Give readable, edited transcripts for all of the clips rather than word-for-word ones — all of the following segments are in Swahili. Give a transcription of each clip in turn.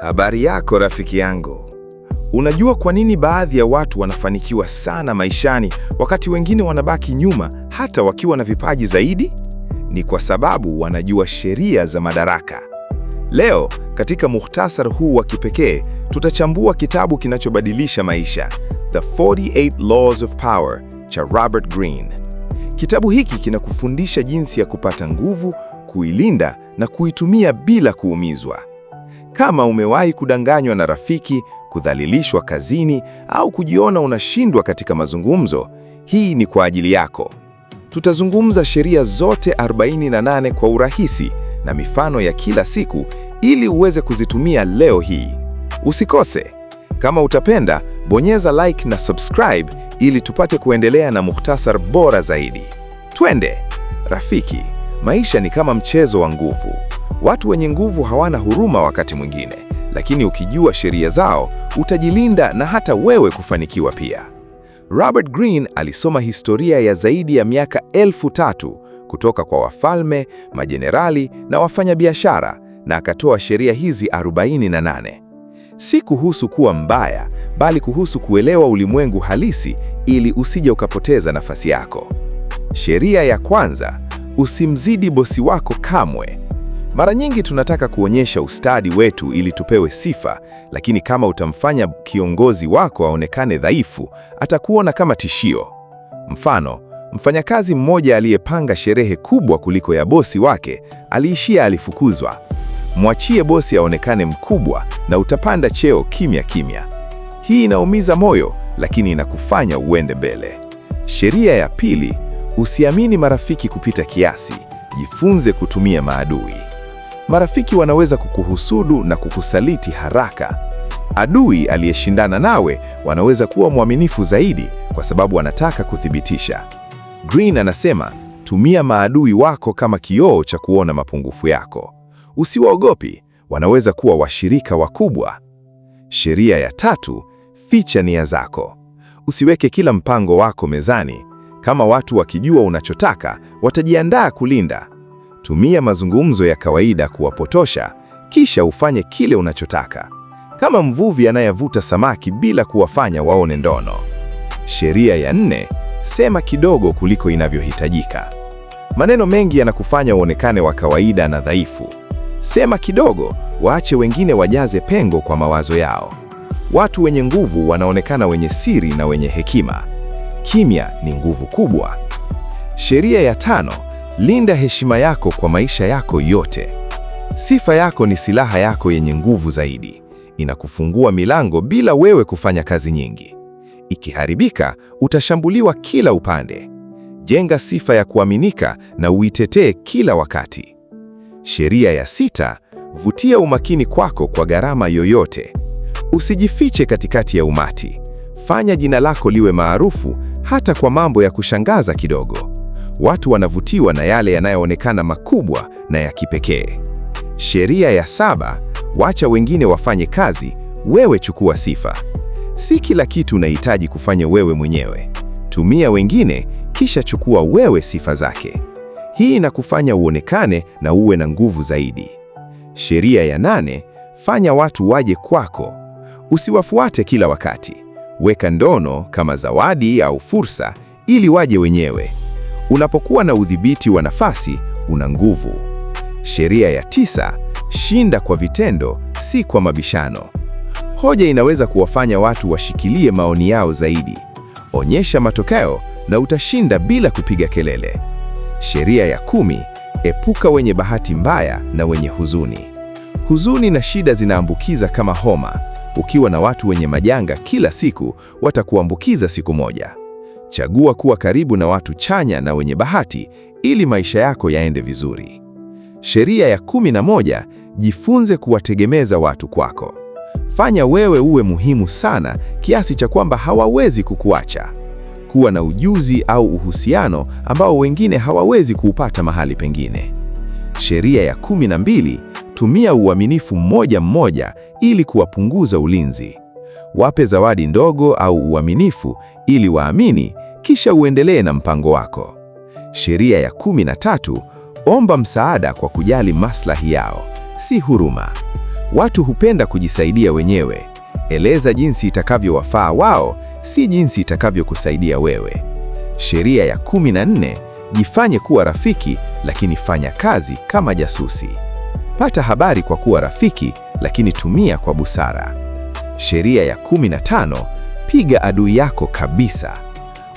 Habari yako rafiki yangu. Unajua kwa nini baadhi ya watu wanafanikiwa sana maishani wakati wengine wanabaki nyuma hata wakiwa na vipaji zaidi? Ni kwa sababu wanajua sheria za madaraka. Leo, katika muhtasari huu wa kipekee, tutachambua kitabu kinachobadilisha maisha, The 48 Laws of Power cha Robert Greene. Kitabu hiki kinakufundisha jinsi ya kupata nguvu, kuilinda na kuitumia bila kuumizwa. Kama umewahi kudanganywa na rafiki, kudhalilishwa kazini au kujiona unashindwa katika mazungumzo, hii ni kwa ajili yako. Tutazungumza sheria zote 48 kwa urahisi na mifano ya kila siku ili uweze kuzitumia leo hii. Usikose. Kama utapenda, bonyeza like na subscribe ili tupate kuendelea na muhtasari bora zaidi. Twende! Rafiki, maisha ni kama mchezo wa nguvu. Watu wenye nguvu hawana huruma wakati mwingine, lakini ukijua sheria zao, utajilinda na hata wewe kufanikiwa pia. Robert Greene alisoma historia ya zaidi ya miaka 3,000 kutoka kwa wafalme, majenerali na wafanyabiashara na akatoa sheria hizi 48. Si kuhusu kuwa mbaya, bali kuhusu kuelewa ulimwengu halisi ili usije ukapoteza nafasi yako. Sheria ya kwanza, usimzidi bosi wako kamwe. Mara nyingi tunataka kuonyesha ustadi wetu ili tupewe sifa, lakini kama utamfanya kiongozi wako aonekane dhaifu, atakuona kama tishio. Mfano, mfanyakazi mmoja aliyepanga sherehe kubwa kuliko ya bosi wake, alifukuzwa. Mwachie bosi aonekane mkubwa na utapanda cheo kimya kimya. Hii inaumiza moyo, lakini inakufanya uende mbele. Sheria ya pili, usiamini marafiki kupita kiasi. Jifunze kutumia maadui. Marafiki wanaweza kukuhusudu na kukusaliti haraka. Adui aliyeshindana nawe wanaweza kuwa mwaminifu zaidi kwa sababu wanataka kuthibitisha. Greene anasema, tumia maadui wako kama kioo cha kuona mapungufu yako. Usiwaogopi, wanaweza kuwa washirika wakubwa. Sheria ya tatu, ficha nia zako. Usiweke kila mpango wako mezani. Kama watu wakijua unachotaka, watajiandaa kulinda. Tumia mazungumzo ya kawaida kuwapotosha, kisha ufanye kile unachotaka. Kama mvuvi anayevuta samaki bila kuwafanya waone ndono. Sheria ya 4, sema kidogo kuliko inavyohitajika. Maneno mengi yanakufanya uonekane wa kawaida na dhaifu. Sema kidogo, waache wengine wajaze pengo kwa mawazo yao. Watu wenye nguvu wanaonekana wenye siri na wenye hekima. Kimya ni nguvu kubwa. Sheria ya 5, linda heshima yako kwa maisha yako yote. Sifa yako ni silaha yako yenye nguvu zaidi. Inakufungua milango bila wewe kufanya kazi nyingi. Ikiharibika, utashambuliwa kila upande. Jenga sifa ya kuaminika na uitetee kila wakati. Sheria ya 6, vutia umakini kwako kwa gharama yoyote. Usijifiche katikati ya umati. Fanya jina lako liwe maarufu hata kwa mambo ya kushangaza kidogo. Watu wanavutiwa na yale yanayoonekana makubwa na ya kipekee. Sheria ya 7, wacha wengine wafanye kazi, wewe chukua sifa. Si kila kitu unahitaji kufanya wewe mwenyewe. Tumia wengine, kisha chukua wewe sifa zake. Hii inakufanya uonekane na uwe na nguvu zaidi. Sheria ya 8, fanya watu waje kwako. Usiwafuate kila wakati. Weka ndono kama zawadi au fursa ili waje wenyewe. Unapokuwa na udhibiti wa nafasi, una nguvu. Sheria ya 9, shinda kwa vitendo, si kwa mabishano. Hoja inaweza kuwafanya watu washikilie maoni yao zaidi. Onyesha matokeo na utashinda bila kupiga kelele. Sheria ya 10, epuka wenye bahati mbaya na wenye huzuni. Huzuni na shida zinaambukiza kama homa. Ukiwa na watu wenye majanga kila siku, watakuambukiza siku moja. Chagua kuwa karibu na watu chanya na wenye bahati ili maisha yako yaende vizuri. Sheria ya 11, jifunze kuwategemeza watu kwako. Fanya wewe uwe muhimu sana kiasi cha kwamba hawawezi kukuacha. Kuwa na ujuzi au uhusiano ambao wengine hawawezi kuupata mahali pengine. Sheria ya 12, tumia uaminifu mmoja ili kuwapunguza ulinzi. Wape zawadi ndogo au uaminifu ili waamini, kisha uendelee na mpango wako. Sheria ya 13, omba msaada kwa kujali maslahi yao, si huruma. Watu hupenda kujisaidia wenyewe. Eleza jinsi itakavyowafaa wao, si jinsi itakavyokusaidia wewe. Sheria ya 14: jifanye kuwa rafiki, lakini fanya kazi kama jasusi. Pata habari kwa kuwa rafiki, lakini tumia kwa busara. Sheria ya 15: piga adui yako kabisa.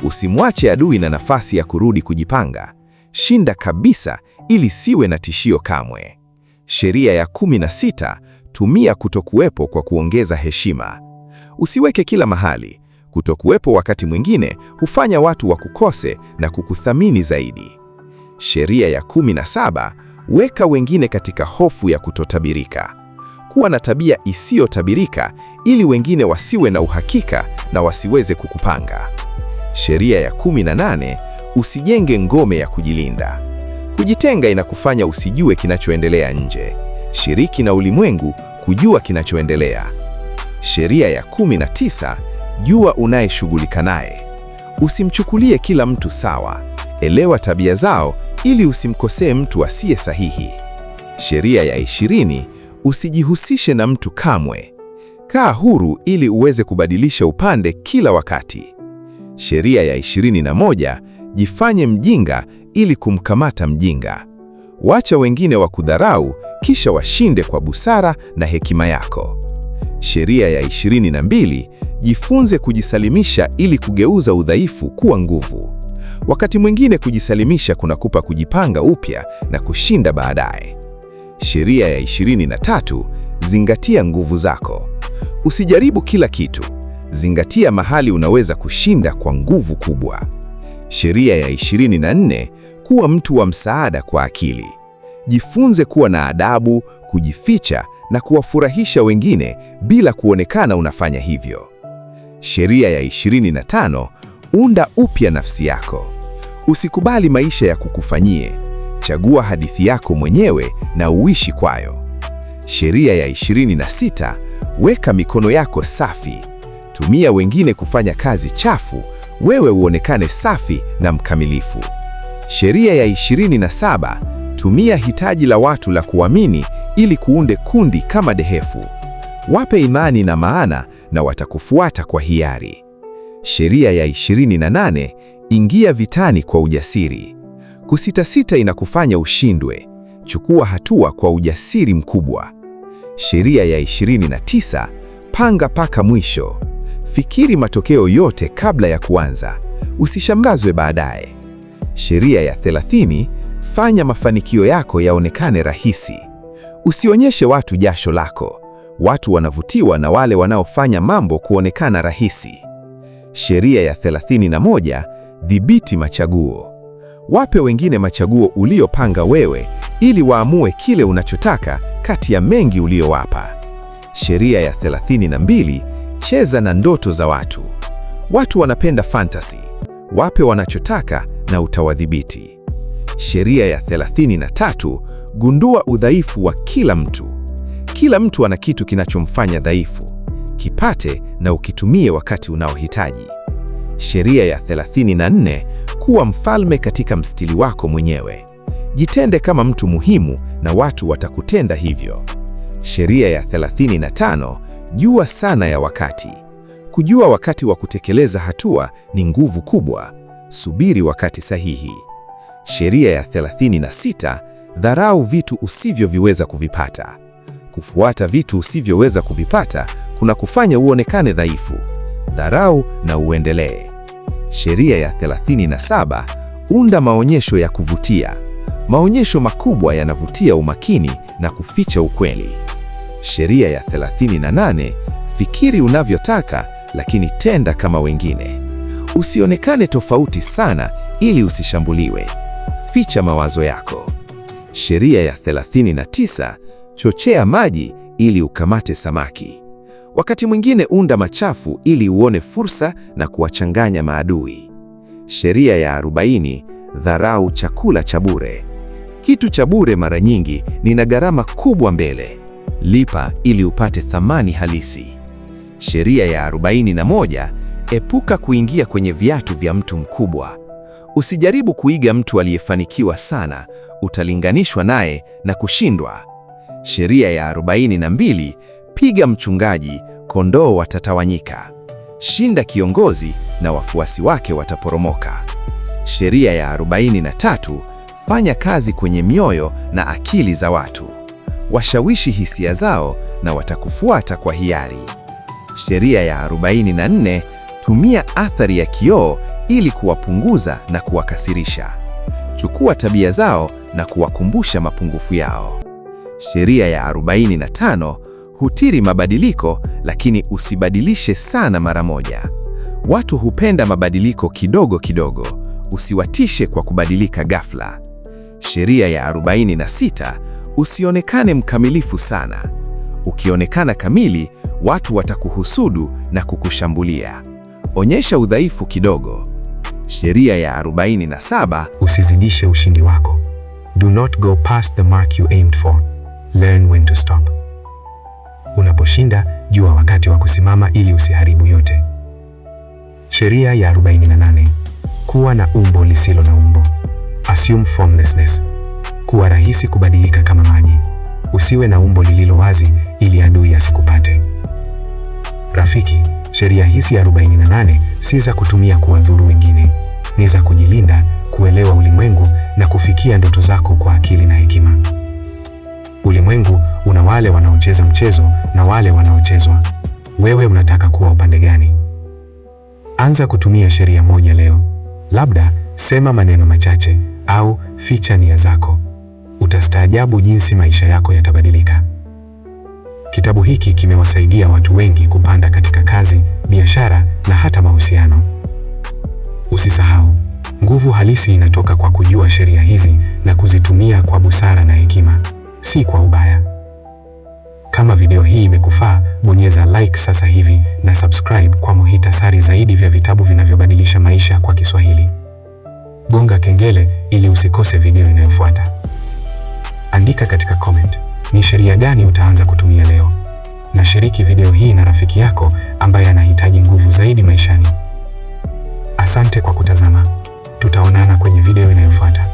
Usimwache adui na nafasi ya kurudi kujipanga. Shinda kabisa ili siwe na tishio kamwe. Sheria ya 16: tumia kutokuwepo kwa kuongeza heshima. Usiweke kila mahali. Kutokuwepo wakati mwingine hufanya watu wakukose na kukuthamini zaidi. Sheria ya 17: weka wengine katika hofu ya kutotabirika. Kuwa na tabia isiyotabirika ili wengine wasiwe na uhakika na wasiweze kukupanga. Sheria ya 18: usijenge ngome ya kujilinda. Kujitenga inakufanya usijue kinachoendelea nje. Shiriki na ulimwengu kujua kinachoendelea. Sheria ya 19: jua unayeshughulika naye. Usimchukulie kila mtu sawa. Elewa tabia zao ili usimkosee mtu asiye sahihi. Sheria ya 20: usijihusishe na mtu kamwe. Kaa huru ili uweze kubadilisha upande kila wakati. Sheria ya 21: jifanye mjinga ili kumkamata mjinga. Wacha wengine wakudharau, kisha washinde kwa busara na hekima yako. Sheria ya 22: jifunze kujisalimisha ili kugeuza udhaifu kuwa nguvu. Wakati mwingine kujisalimisha kunakupa kujipanga upya na kushinda baadaye. Sheria ya 23: zingatia nguvu zako. Usijaribu kila kitu. Zingatia mahali unaweza kushinda kwa nguvu kubwa. Sheria ya 24: kuwa mtu wa msaada kwa akili. Jifunze kuwa na adabu, kujificha na kuwafurahisha wengine bila kuonekana unafanya hivyo. Sheria ya 25: unda upya nafsi yako. Usikubali maisha ya kukufanyie. Chagua hadithi yako mwenyewe na uishi kwayo. Sheria ya 26: weka mikono yako safi. Tumia wengine kufanya kazi chafu, wewe uonekane safi na mkamilifu. Sheria ya 27: tumia hitaji la watu la kuamini ili kuunde kundi kama dehefu. Wape imani na maana na watakufuata kwa hiari. Sheria ya 28: ingia vitani kwa ujasiri. Kusitasita inakufanya ushindwe. Chukua hatua kwa ujasiri mkubwa. Sheria ya 29: panga mpaka mwisho. Fikiri matokeo yote kabla ya kuanza. Usishangazwe baadaye. Sheria ya 30: fanya mafanikio yako yaonekane rahisi. Usionyeshe watu jasho lako. Watu wanavutiwa na wale wanaofanya mambo kuonekana rahisi. Sheria ya 31: dhibiti machaguo. Wape wengine machaguo uliopanga wewe ili waamue kile unachotaka kati ya mengi uliowapa. Sheria ya 32: cheza na ndoto za watu. Watu wanapenda fantasy. Wape wanachotaka na utawadhibiti. Sheria ya 33: gundua udhaifu wa kila mtu. Kila mtu ana kitu kinachomfanya dhaifu. Kipate na ukitumie wakati unaohitaji. Sheria ya 34: kuwa mfalme katika mstili wako mwenyewe. Jitende kama mtu muhimu na watu watakutenda hivyo. Sheria ya 35: jua sana ya wakati. Kujua wakati wa kutekeleza hatua ni nguvu kubwa. Subiri wakati sahihi. Sheria ya 36: dharau vitu usivyoviweza kuvipata. Kufuata vitu usivyoweza kuvipata kuna kufanya uonekane dhaifu. Dharau na uendelee. Sheria ya 37: unda maonyesho ya kuvutia. Maonyesho makubwa yanavutia umakini na kuficha ukweli. Sheria ya 38: fikiri unavyotaka lakini tenda kama wengine. Usionekane tofauti sana ili usishambuliwe. Ficha mawazo yako. Sheria ya 39: chochea maji ili ukamate samaki. Wakati mwingine unda machafu ili uone fursa na kuwachanganya maadui. Sheria ya 40: dharau chakula cha bure. Kitu cha bure mara nyingi nina gharama kubwa mbele. Lipa ili upate thamani halisi. Sheria ya 41: epuka kuingia kwenye viatu vya mtu mkubwa. Usijaribu kuiga mtu aliyefanikiwa sana, utalinganishwa naye na kushindwa. Sheria ya 42, piga mchungaji, kondoo watatawanyika. Shinda kiongozi na wafuasi wake wataporomoka. Sheria ya 43, fanya kazi kwenye mioyo na akili za watu. Washawishi hisia zao na watakufuata kwa hiari. Sheria ya 44, tumia athari ya kioo ili kuwapunguza na kuwakasirisha. Chukua tabia zao na kuwakumbusha mapungufu yao. Sheria ya 45, hutiri mabadiliko lakini usibadilishe sana mara moja. Watu hupenda mabadiliko kidogo kidogo, usiwatishe kwa kubadilika ghafla. Sheria ya 46, usionekane mkamilifu sana. Ukionekana kamili, watu watakuhusudu na kukushambulia. Onyesha udhaifu kidogo. Sheria ya 47, usizidishe ushindi wako. Do not go past the mark you aimed for. Learn when to stop. Unaposhinda, jua wakati wa kusimama ili usiharibu yote. Sheria ya 48, kuwa na umbo lisilo na umbo. Assume formlessness. Kuwa rahisi kubadilika kama maji. Usiwe na umbo lililo wazi ili adui asikupate. Rafiki, sheria hizi 48 si za kutumia kuwadhuru wengine. Ni za kujilinda, kuelewa ulimwengu na kufikia ndoto zako kwa akili na hekima. Ulimwengu una wale wanaocheza mchezo na wale wanaochezwa. Wewe unataka kuwa upande gani? Anza kutumia sheria moja leo. Labda sema maneno machache au ficha nia zako. Utastaajabu jinsi maisha yako yatabadilika. Kitabu hiki kimewasaidia watu wengi kupanda katika kazi, biashara na hata mahusiano. Usisahau, nguvu halisi inatoka kwa kujua sheria hizi na kuzitumia kwa busara na hekima, si kwa ubaya. Kama video hii imekufaa, bonyeza like sasa hivi na subscribe kwa muhtasari zaidi vya vitabu vinavyobadilisha maisha kwa Kiswahili. Gonga kengele ili usikose video inayofuata. Andika katika comment, ni sheria gani utaanza kutumia leo? Na shiriki video hii na rafiki yako ambaye anahitaji nguvu zaidi maishani. Asante kwa kutazama. Tutaonana kwenye video inayofuata.